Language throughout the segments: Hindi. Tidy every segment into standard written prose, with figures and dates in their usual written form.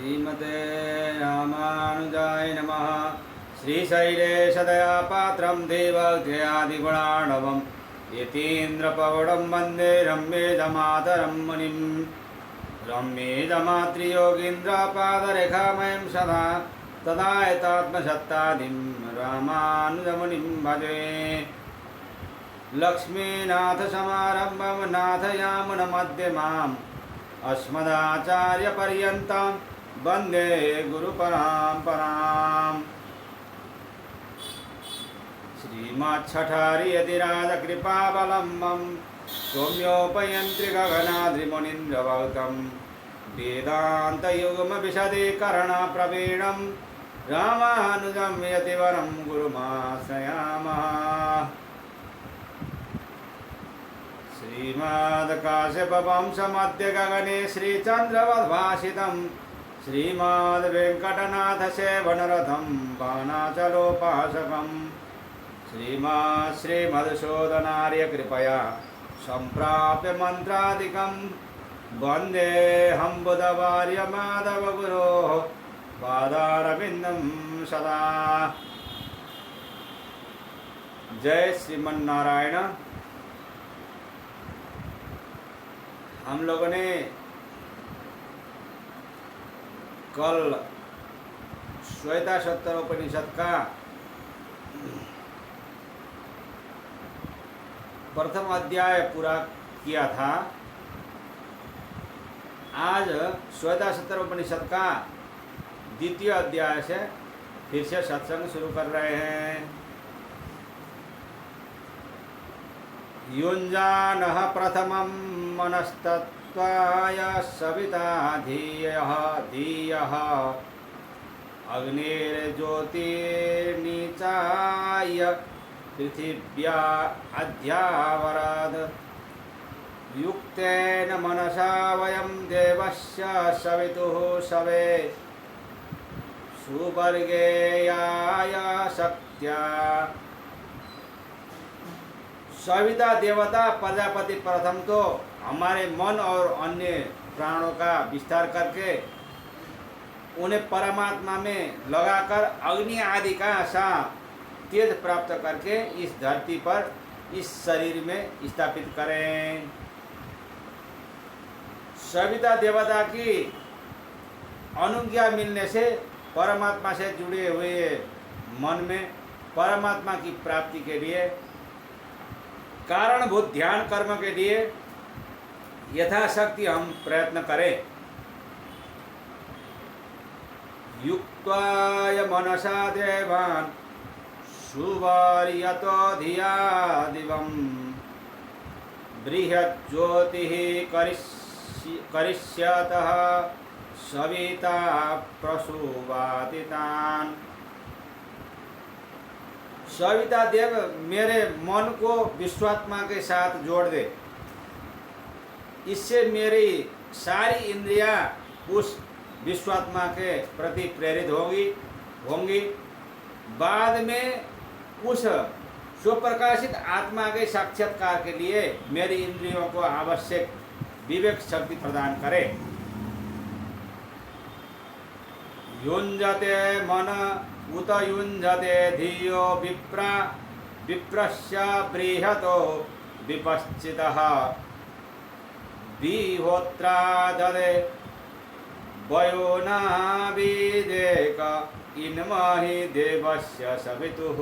श्रीमते रामानुजाय नमः। श्रीशैलेशदयापात्रं देवभक्त्यादिगुणार्णवं यतीन्द्रपवनं वन्दे रम्येजमातरं मुनिं। रम्येजमातृयोगीन्द्रपादरेखामयं सदा तदा एतात्मसत्तादिं रामानुजमुनिं भजे। लक्ष्मीनाथसमारम्भं नाथयामुनमध्यमाम् अस्मदाचार्यपर्यन्तं वन्दे गुरुपरम्पराम्। श्रीमच्छठारियतिराजकृपावलम्बं सौम्योपयन्त्रिगगनाद्रिमुनीन्द्रवौतं वेदान्तयुग्मविशदीकरणप्रवीणं रामानुजं यतिवरं गुरुमाश्रयामः। श्रीमद्काश्यपवंशमध्य गगने श्रीचन्द्रवद्भासितं श्रीमद्वेङ्कटनाथसेवनरथं बाणाचलोपासकं श्रीमधुसूदनार्यकृपया सम्प्राप्य मन्त्रादिकं वन्देऽहं बुधवार्यमाधवगुरोः पादारविन्दं सदा। जय श्रीमन्नारायण। हम लोगों ने कल श्वेताश्वतर उपनिषद का प्रथम अध्याय पूरा किया था। आज श्वेताश्वतर उपनिषद का द्वितीय अध्याय से फिर से सत्संग शुरू कर रहे हैं। युञ्जानः प्रथमं मनस्तत्त्वाय सविता धीयः अग्निर्ज्योतिर्निचाय पृथिव्या अध्यावराद। युक्तेन मनसा वयं देवस्य सवितुः सवे सुवर्गेयाय शक्त्या। सविता देवता प्रजापति प्रथम तो हमारे मन और अन्य प्राणों का विस्तार करके उन्हें परमात्मा में लगाकर अग्नि आदि का सा तेज प्राप्त करके इस धरती पर इस शरीर में स्थापित करें। सविता देवता की अनुज्ञा मिलने से परमात्मा से जुड़े हुए मन में परमात्मा की प्राप्ति के लिए कारणभूत ध्यान कर्म के लिए यथाशक्ति हम प्रयत्न करें। युक्त्वाय मनसा देवान् सुवर्यतो धिया दिवं बृहज्योतिः करिष्यतः सविता प्रसूवाति तान्। सविता देव मेरे मन को विश्वात्मा के साथ जोड़ दे, इससे मेरी सारी इंद्रियां उस विश्वात्मा के प्रति प्रेरित होंगी। बाद में उस स्वप्रकाशित आत्मा के साक्षात्कार के लिए मेरी इंद्रियों को आवश्यक विवेक शक्ति प्रदान करे। युञ्जते मन उत युञ्जते धियो विप्रस्य बृहतो विपश्चितः विहोत्रा ददे वयो नाविदेक इन्महि देवस्य सवितुः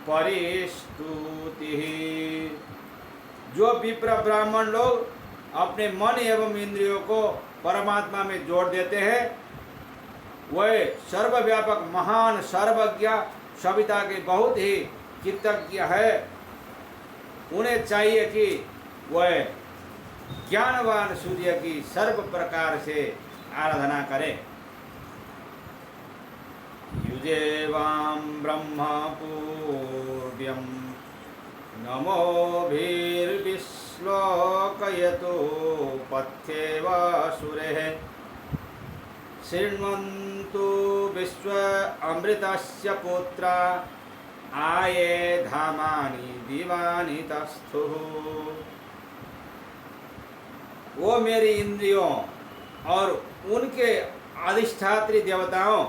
परिस्तुतिः। जो विप्र ब्राह्मण लोग अपने मन एवं इंद्रियों को परमात्मा में जोड़ देते हैं, वह सर्वव्यापक महान सर्वज्ञ सविता के बहुत ही कृतज्ञ है। उन्हें चाहिए कि वह ज्ञानवान सूर्य की सर्व प्रकार से आराधना करें। युजेवां ब्रह्मपूर्व्यं नमोभिर्विश्लोकयतो पथ्येव सुरेः शृण्वन्तु विश्व अमृतस्य पुत्रा आये धामानि दिवानि तस्थुः। वो मेरी इंद्रियों और उनके अधिष्ठात्री देवताओं,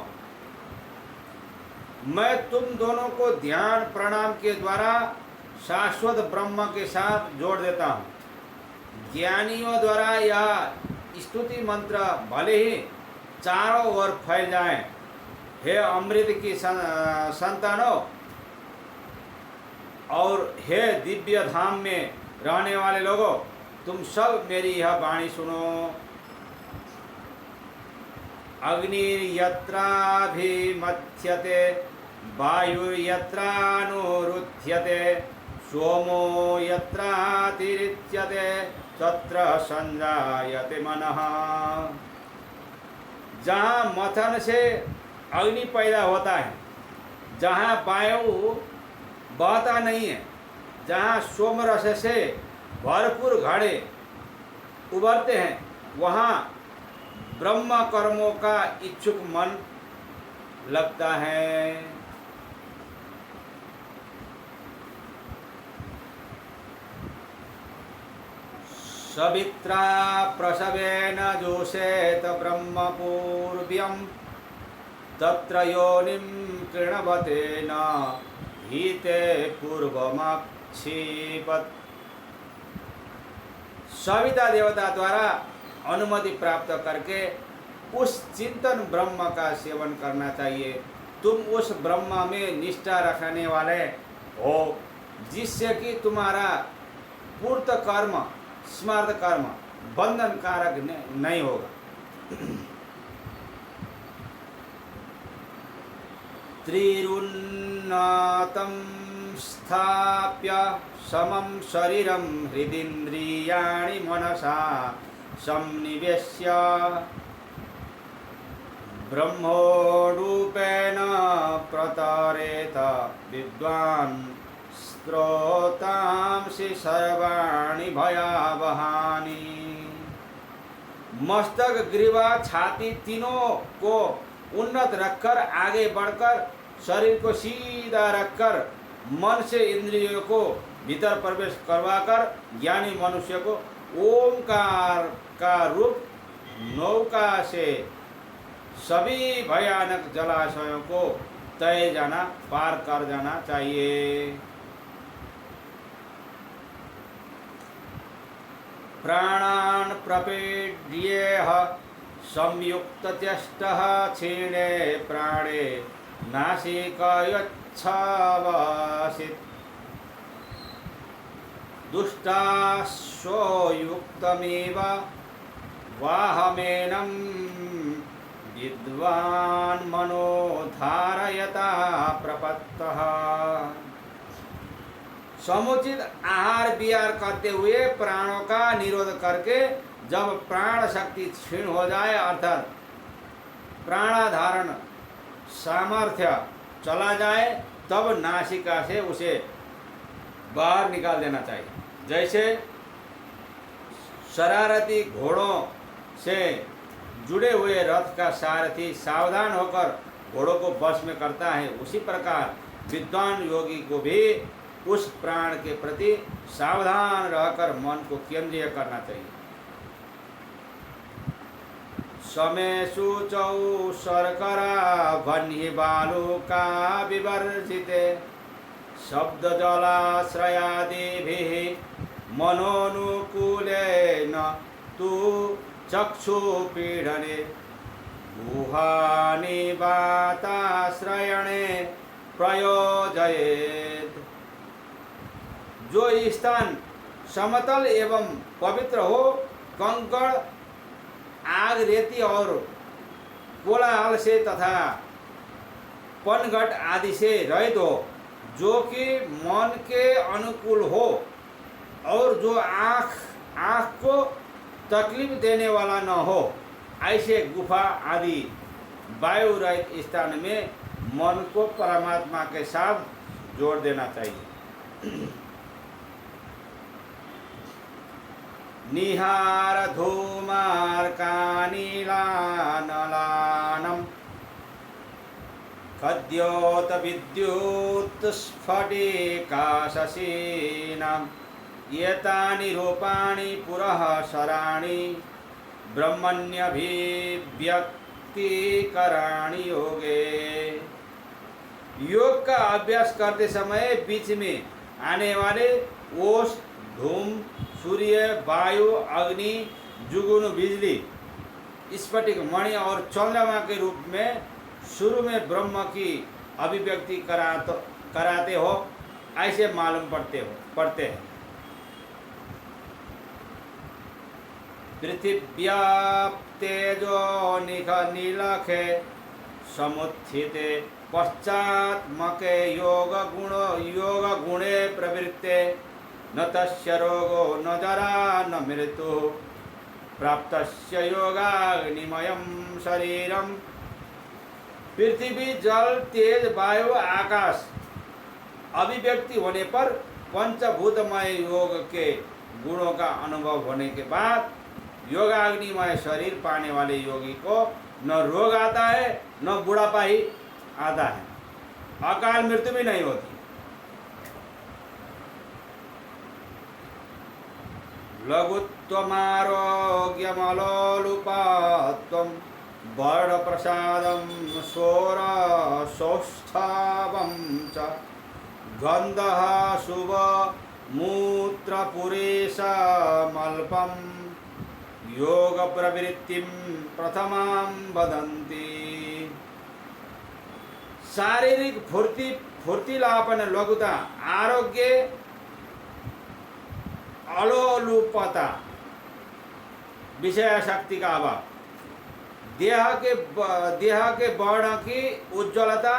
मैं तुम दोनों को ध्यान प्रणाम के द्वारा शाश्वत ब्रह्म के साथ जोड़ देता हूँ। ज्ञानियों द्वारा यह स्तुति मंत्र भले ही चारों ओर फैल जाएं, हे अमृत की संतानों और हे दिव्य धाम में रहने वाले लोगों, तुम सब मेरी यह वाणी सुनो। अग्निर्यत्राभिमथ्यते वायुर्यत्रानुरुध्यते सोमो यत्रातिरिच्यते तत्र संजायते मनः। जहाँ मथन से अग्नि पैदा होता है, जहाँ वायु बहता नहीं है, जहाँ सोम रस से भरपूर घड़े उभरते हैं, वहाँ ब्रह्म कर्मों का इच्छुक मन लगता है। सवित्रा प्रसवेन जोषेत ब्रह्म पूर्व्यं तत्र योनिं कृणवते न हीते पूर्वमक्षिपत्। सविता देवता द्वारा अनुमति प्राप्त करके उस चिंतन ब्रह्म का सेवन करना चाहिए। तुम उस ब्रह्म में निष्ठा रखने वाले हो, जिससे कि तुम्हारा पूर्त कर्म स्मार्त कर्म बंधन कारक नहीं होगा। त्रिरुन्नतं स्थाप्य समं शरीरं हृदिन्द्रियाणि मनसा संनिवेश्य ब्रह्मोरूपेण प्रतरेत विद्वान् स्त्रोतांसि सर्वाणि भयावहानि। मस्तक, ग्रीवा, छाती तीनों को उन्नत रखकर, आगे बढ़कर, शरीर को सीधा रखकर, मन से इंद्रियों को भीतर प्रवेश करवाकर ज्ञानी मनुष्य को ओमकार का रूप नौका से सभी भयानक जलाशयों को तय जाना, पार कर जाना चाहिए। प्राणान् प्रपीड्येह संयुक्तचेष्टः क्षीणे प्राणे नासिकयच्छावसित् दुष्टाश्वयुक्तमेव वाहमेनं विद्वान् मनो धारयता प्रपत्तः। समुचित आहार विहार करते हुए प्राणों का निरोध करके जब प्राण शक्ति क्षीण हो जाए, अर्थात प्राणाधारण सामर्थ्य चला जाए, तब नासिका से उसे बाहर निकाल देना चाहिए। जैसे शरारती घोड़ों से जुड़े हुए रथ का सारथी सावधान होकर घोड़ों को वश में करता है, उसी प्रकार विद्वान योगी को भी उस प्राण के प्रति सावधान रहकर मन को केंद्रीय करना चाहिए। समेषु चौ शर्करा वह्नि बालुका विवर्जिते शब्द जलाश्रयादिभिः मनोनुकूलेन तु चक्षुपीडने गुहानिवाताश्रयणे प्रयोजयेत्। जो स्थान समतल एवं पवित्र हो, कंकड़, आग, रेती और कोलाहल से तथा पनघट आदि से रहित हो, जो कि मन के अनुकूल हो और जो आँख को तकलीफ देने वाला न हो, ऐसे गुफा आदि वायु रहित स्थान में मन को परमात्मा के साथ जोड़ देना चाहिए। निहार धूमार्कानीलानलानं खद्योत विद्युत स्फटिकाशसीनां एतानि रूपाणि पुरः शराणि ब्रह्मण्यभिव्यक्तानि मुक्ति कराणी योगे। योग का अभ्यास करते समय बीच में आने वाले ओस, धूम, सूर्य, वायु, अग्नि, जुगुन, बिजली, स्फटिक, मणि और चंद्रमा के रूप में शुरू में ब्रह्म की अभिव्यक्ति कराते हो, ऐसे मालूम पड़ते हैं। पृथिव्याप तेजो नीलखे समुत्थिते पश्चात्मके योग गुणे प्रवृत्ते न तस्य रोगो न जरा न मृत्यु प्राप्तस्य योगाग्निमयं शरीरम। पृथ्वी, जल, तेज, वायु, आकाश अभिव्यक्ति होने पर पंचभूतमय योग के गुणों का अनुभव होने के बाद योगाग्निमय शरीर पाने वाले योगी को न रोग आता है न बुढ़ापा ही आता है, अकाल मृत्यु भी नहीं होती। लघुत्वमारोग्यमलोलुपत्वं वर्णप्रसादं शोरसौष्ठवं च गन्धः शुभमूत्रपुरेशमल्पं योग प्रवृत्तिं प्रथमां वदन्ति। शारीरिक फुर्तीलापन, लघुता, आरोग्य, अलोलुपता, विषय शक्ति का अभाव, देह के वर्ण की उज्ज्वलता,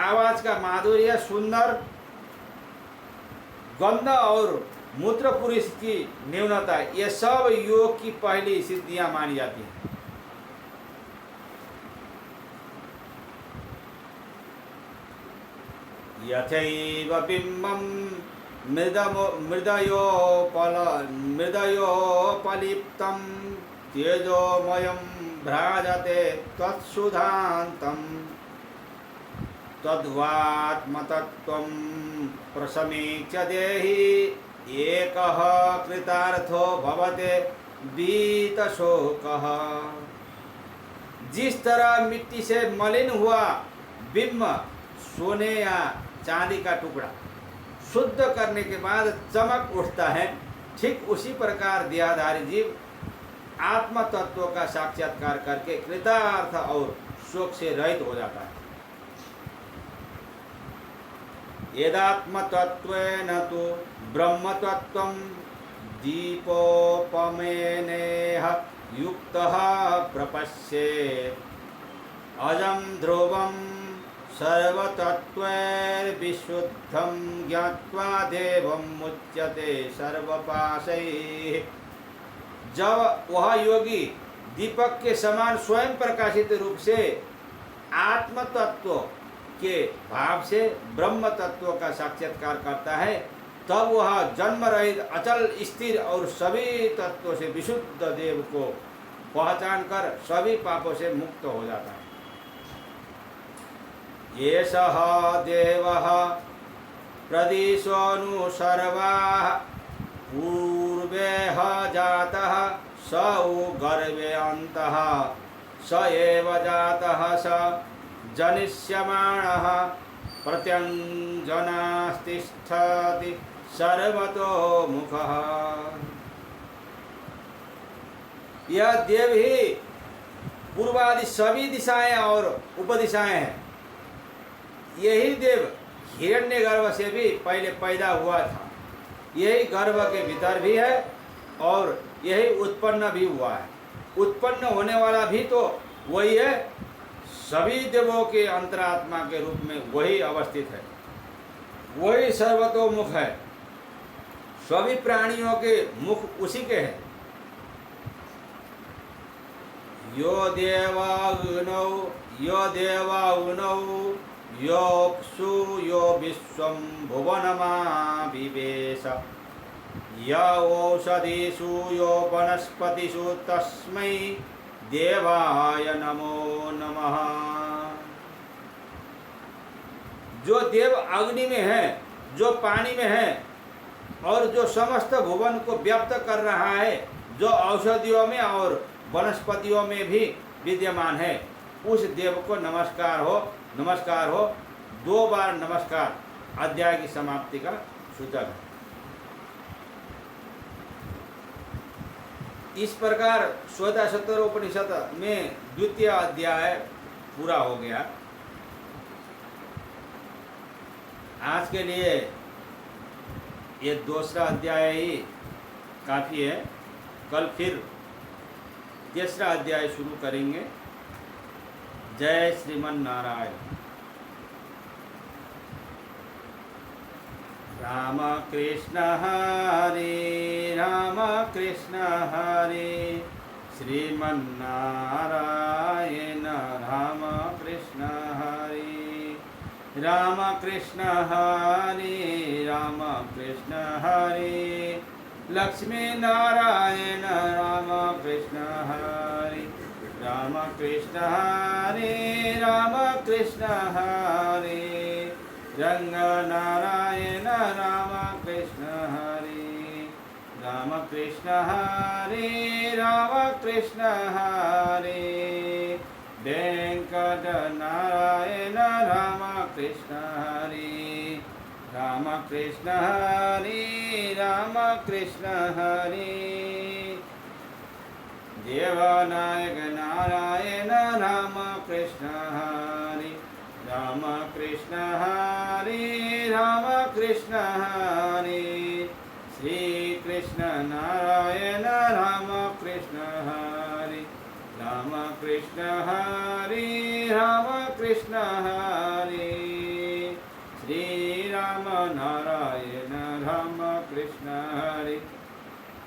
आवाज का माधुर्य, सुंदर गंध और मूत्र पुरुष की न्यूनता, ये सब योग की पहली सिद्धियां मानी जाती हैं। यथैव बिम्बं मृदयोपलिप्तं तेजोमयं भ्राजते तत्सुधान्तं तद्वात्मतत्त्वं प्रसमीक्ष्य देहि एकः कृतार्थो भवते वीतशोकः। जिस तरह मिट्टी से मलिन हुआ बिंब सोने या चांदी का टुकड़ा शुद्ध करने के बाद चमक उठता है, ठीक उसी प्रकार देहधारी जीव आत्म तत्व का साक्षात्कार करके कृतार्थ और शोक से रहित हो जाता है। यदात्म तत्वेन तु ब्रह्म तत्वं दीपोपमेनेह युक्तः प्रपश्येत् अजं ध्रुवं सर्वतत्त्वैर्विशुद्धं ज्ञात्वा देवं मुच्यते सर्वपाशैः। जब वह योगी दीपक के समान स्वयं प्रकाशित रूप से आत्म तत्व के भाव से ब्रह्म तत्व का साक्षात्कार करता है, तब वह जन्म रहित अचल स्थिर और सभी तत्वों से विशुद्ध देव को पहचान कर सभी पापों से मुक्त हो जाता है। एषः देवः प्रदिशोऽनु सर्वाः पूर्वेह जातः स गर्भे अन्तः स एव जातः स जनिष्यमाणः प्रत्यञ्जनास्तिष्ठति सर्वतोमुखः। यह देव ही पूर्वादि सभी दिशाएं और उपदिशाएं हैं। यही देव हिरण्यगर्भ से भी पहले पैदा हुआ था, यही गर्भ के भीतर भी है और यही उत्पन्न भी हुआ है। उत्पन्न होने वाला भी तो वही है, सभी देवों के अंतरात्मा के रूप में वही अवस्थित है, वही सर्वतोमुख है। सभी प्राणियों के मुख उसी के हैं। यो देवाग्नौ योऽप्सु यो विश्वं भुवनमाविवेश य ओषधीषु यो वनस्पतिषु तस्मै देवाय नमो नमः। जो देव अग्नि में है, जो पानी में है और जो समस्त भुवन को व्याप्त कर रहा है, जो औषधियों में और वनस्पतियों में भी विद्यमान है, उस देव को नमस्कार हो। 2 बार नमस्कार अध्याय की समाप्ति का सूचक है। इस प्रकार श्वेताश्वतर उपनिषद में द्वितीय अध्याय पूरा हो गया। आज के लिए ये दूसरा अध्याय ही काफ़ी है। कल फिर तीसरा अध्याय शुरू करेंगे। जय श्रीमन नारायण। राम कृष्ण हरे राम कृष्ण हरे श्रीमन नारायण राम कृष्ण हरे राम कृष्ण हरे राम कृष्ण हरे लक्ष्मी नारायण राम कृष्ण हरे राम कृष्ण हरे राम कृष्ण हरे रंग नारायण राम कृष्ण हरे राम कृष्ण हरे राम कृष्ण हरे वेंकट नारायण राम कृष्ण हरे राम कृष्ण हरे राम कृष्ण हरे देवनायक नारायण राम कृष्ण हरे राम कृष्ण हरे राम कृष्ण हरे श्री कृष्ण नारायण राम कृष्ण हरे राम कृष्ण हरे राम कृष्ण हरे श्री राम नारायण राम कृष्ण हरे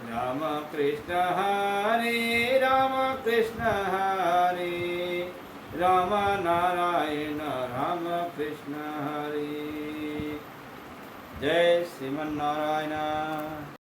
राम कृष्ण हरे राम कृष्ण हरे राम नारायण राम कृष्ण हरे। जय श्रीमन नारायण।